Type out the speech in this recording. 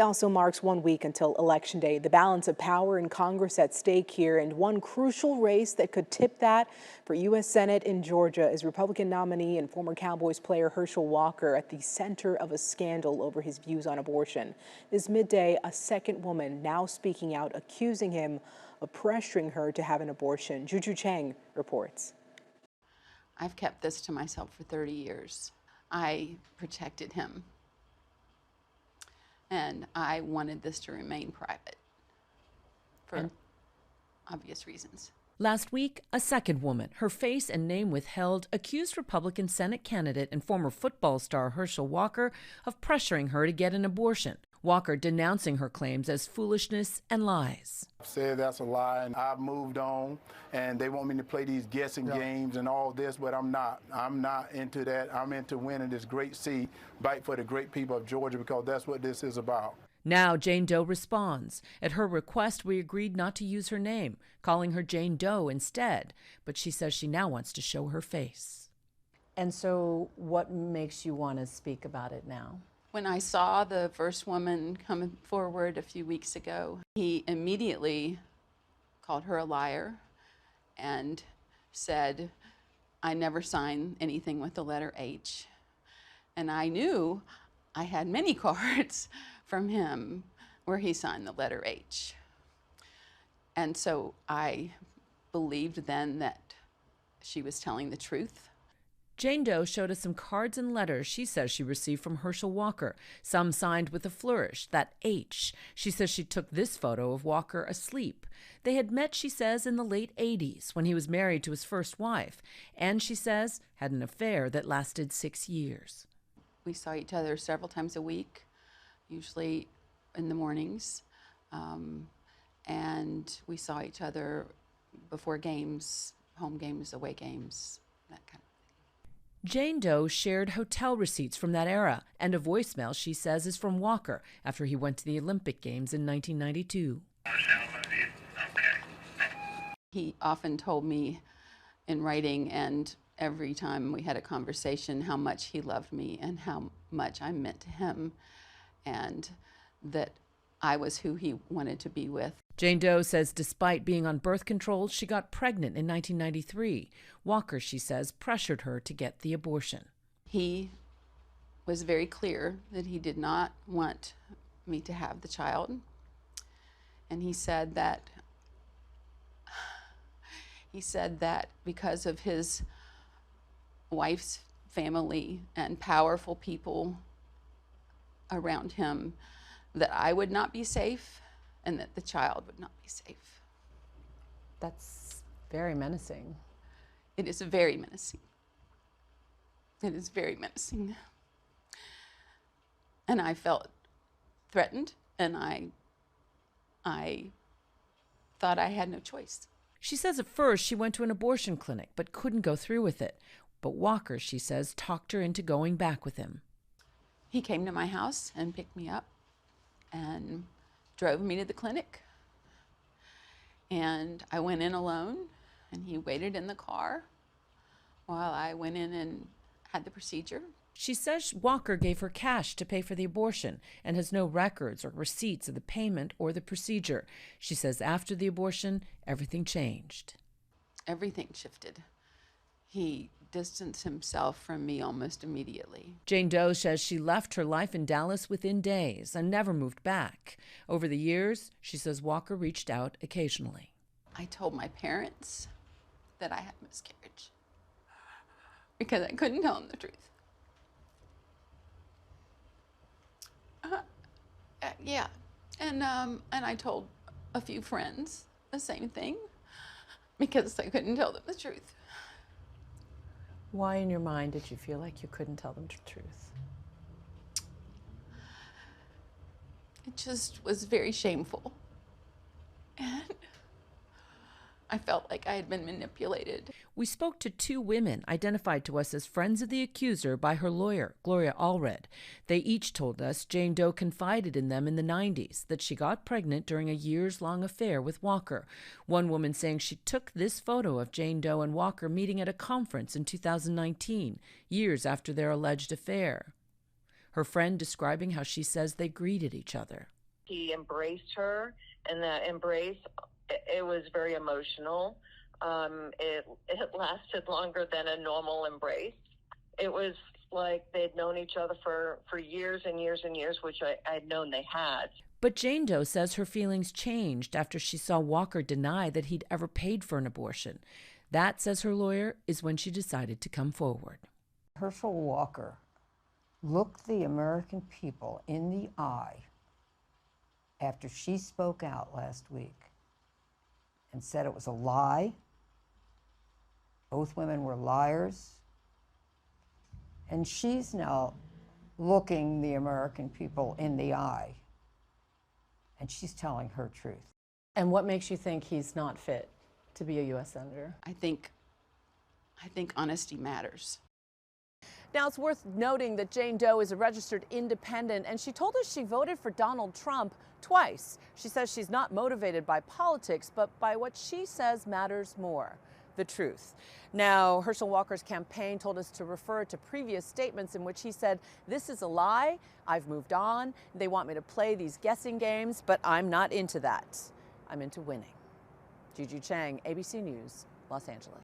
It also marks 1 week until Election Day. The balance of power in Congress at stake here, and one crucial race that could tip that for U.S. Senate in Georgia is Republican nominee and former Cowboys player Herschel Walker at the center of a scandal over his views on abortion. This midday, a second woman now speaking out, accusing him of pressuring her to have an abortion. Juju Chang reports. I've kept this to myself for 30 years. I protected him. And I wanted this to remain private for obvious reasons. Last week, a second woman, her face and name withheld, accused Republican Senate candidate and former football star Herschel Walker of pressuring her to get an abortion. Walker denouncing her claims as foolishness and lies. I've said that's a lie, and I've moved on, and they want me to play these guessing games and all this, but I'm not. I'm not into that. I'm into winning this great seat, fight for the great people of Georgia, because that's what this is about. Now Jane Doe responds. At her request, we agreed not to use her name, calling her Jane Doe instead, but she says she now wants to show her face. And so what makes you want to speak about it now? When I saw the first woman come forward a few weeks ago, he immediately called her a liar and said, I never signed anything with the letter H. And I knew I had many cards from him where he signed the letter H. And so I believed then that she was telling the truth. Jane Doe showed us some cards and letters she says she received from Herschel Walker, some signed with a flourish, that H. She says she took this photo of Walker asleep. They had met, she says, in the late 80s when he was married to his first wife, and she says had an affair that lasted 6 years. We saw each other several times a week, usually in the mornings, and we saw each other before games, home games, away games, that kind of thing. Jane Doe shared hotel receipts from that era and a voicemail she says is from Walker after he went to the Olympic Games in 1992. He often told me in writing and every time we had a conversation how much he loved me and how much I meant to him and that I was who he wanted to be with. Jane Doe says despite being on birth control, she got pregnant in 1993. Walker, she says, pressured her to get the abortion. He was very clear that he did not want me to have the child. And he said that because of his wife's family and powerful people around him, that I would not be safe and that the child would not be safe. That's very menacing. It is very menacing. It is very menacing. And I felt threatened, and I thought I had no choice. She says at first she went to an abortion clinic but couldn't go through with it. But Walker, she says, talked her into going back with him. He came to my house and picked me up and drove me to the clinic. And I went in alone, and he waited in the car while I went in and had the procedure. She says Walker gave her cash to pay for the abortion and has no records or receipts of the payment or the procedure. She says after the abortion, everything changed. Everything shifted. He distanced himself from me almost immediately. Jane Doe says she left her life in Dallas within days and never moved back. Over the years, she says Walker reached out occasionally. I told my parents that I had miscarriage because I couldn't tell them the truth. Yeah, and I told a few friends the same thing because I couldn't tell them the truth. Why in your mind did you feel like you couldn't tell them the truth? It just was very shameful. And I felt like I had been manipulated. We spoke to two women identified to us as friends of the accuser by her lawyer, Gloria Allred. They each told us Jane Doe confided in them in the 90s that she got pregnant during a years-long affair with Walker. One woman saying she took this photo of Jane Doe and Walker meeting at a conference in 2019, years after their alleged affair. Her friend describing how she says they greeted each other. He embraced her, and that embrace, it was very emotional. It lasted longer than a normal embrace. It was like they'd known each other for years and years and years, which I'd known they had. But Jane Doe says her feelings changed after she saw Walker deny that he'd ever paid for an abortion. That, says her lawyer, is when she decided to come forward. Herschel Walker looked the American people in the eye after she spoke out last week and said it was a lie. Both women were liars. And she's now looking the American people in the eye, and she's telling her truth. And what makes you think he's not fit to be a U.S. Senator? I think honesty matters. Now, it's worth noting that Jane Doe is a registered independent, and she told us she voted for Donald Trump twice. She says she's not motivated by politics, but by what she says matters more: the truth. Now, Herschel Walker's campaign told us to refer to previous statements in which he said, "This is a lie, I've moved on, they want me to play these guessing games, but I'm not into that. I'm into winning." Juju Chang, ABC News, Los Angeles.